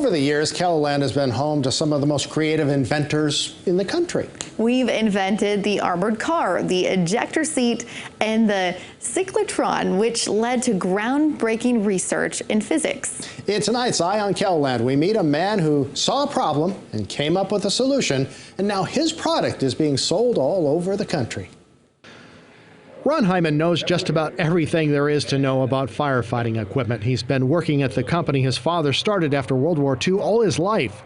Over the years, KELOLAND has been home to some of the most creative inventors in the country. We've invented the armored car, the ejector seat, and the cyclotron, which led to groundbreaking research in physics. In tonight's Eye on KELOLAND, we meet a man who saw a problem and came up with a solution, and now his product is being sold all over the country. Ron Hyman knows just about everything there is to know about firefighting equipment. He's been working at the company his father started after World War II all his life.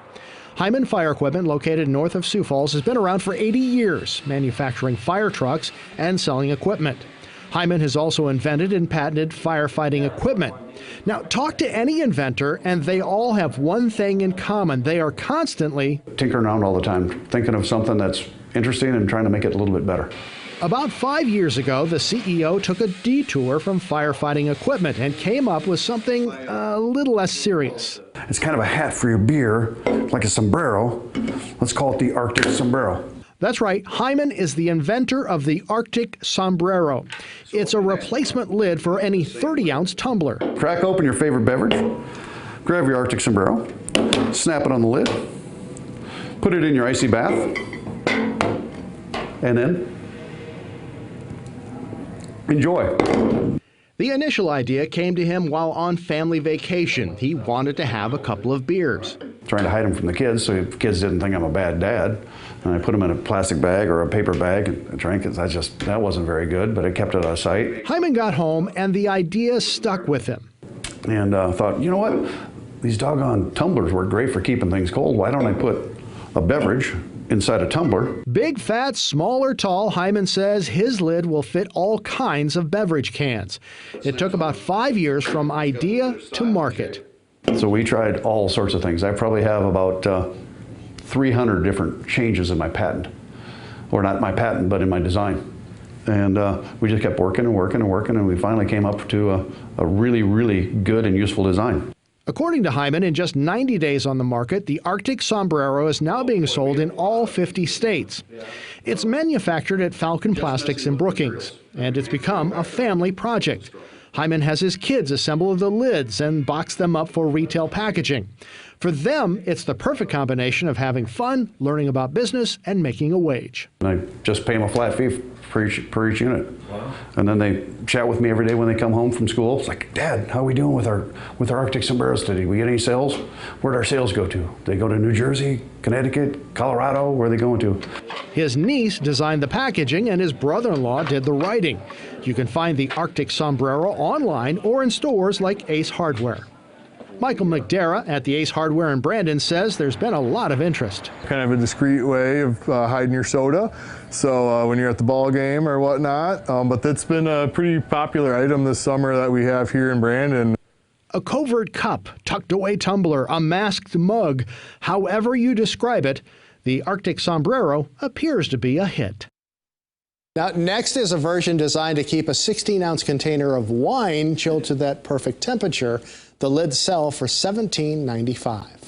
Hyman Fire Equipment, located north of Sioux Falls, has been around for 80 years, manufacturing fire trucks and selling equipment. Hyman has also invented and patented firefighting equipment. Now, talk to any inventor, and they all have one thing in common. They are constantly tinkering around all the time, thinking of something that's interesting and trying to make it a little bit better. About 5 years ago, the CEO took a detour from firefighting equipment and came up with something a little less serious. It's kind of a hat for your beer, like a sombrero. Let's call it the Arctic sombrero. That's right. Hyman is the inventor of the Arctic sombrero. It's a replacement lid for any 30-ounce tumbler. Crack open your favorite beverage, grab your Arctic sombrero, snap it on the lid, put it in your icy bath, and then enjoy. The initial idea came to him while on family vacation. He wanted to have a couple of beers. Trying to hide them from the kids so the kids didn't think I'm a bad dad. And I put them in a plastic bag or a paper bag and drank it. That wasn't very good, but I kept it out of sight. Hyman got home and the idea stuck with him. And thought, you know what? These doggone tumblers work great for keeping things cold. Why don't I put a beverage inside a tumbler? Big, fat, small or tall, Hyman says his lid will fit all kinds of beverage cans. It took about 5 years from idea to market. So we tried all sorts of things. I probably have about 300 different changes in my patent. Or not my patent, but in my design. And we just kept working and working and working, and we finally came up to a really, really good and useful design. According to Hyman, in just 90 days on the market, the Arctic sombrero is now being sold in all 50 states. It's manufactured at Falcon Plastics in Brookings, and it's become a family project. Hyman has his kids assemble the lids and box them up for retail packaging. For them, it's the perfect combination of having fun, learning about business, and making a wage. I just pay them a flat fee per each unit. Wow. And then they chat with me every day when they come home from school. It's like, Dad, how are we doing with our Arctic sombreros today? We get any sales? Where'd our sales go to? They go to New Jersey, Connecticut, Colorado? Where are they going to? His niece designed the packaging and his brother-in-law did the writing. You can find the Arctic sombrero online or in stores like Ace Hardware. Michael McDara at the Ace Hardware in Brandon says there's been a lot of interest. Kind of a discreet way of hiding your soda, so when you're at the ball game or whatnot, but that's been a pretty popular item this summer that we have here in Brandon. A covert cup, tucked away tumbler, a masked mug, however you describe it, the Arctic sombrero appears to be a hit. Now, next is a version designed to keep a 16-ounce container of wine chilled to that perfect temperature. The lids sell for $17.95.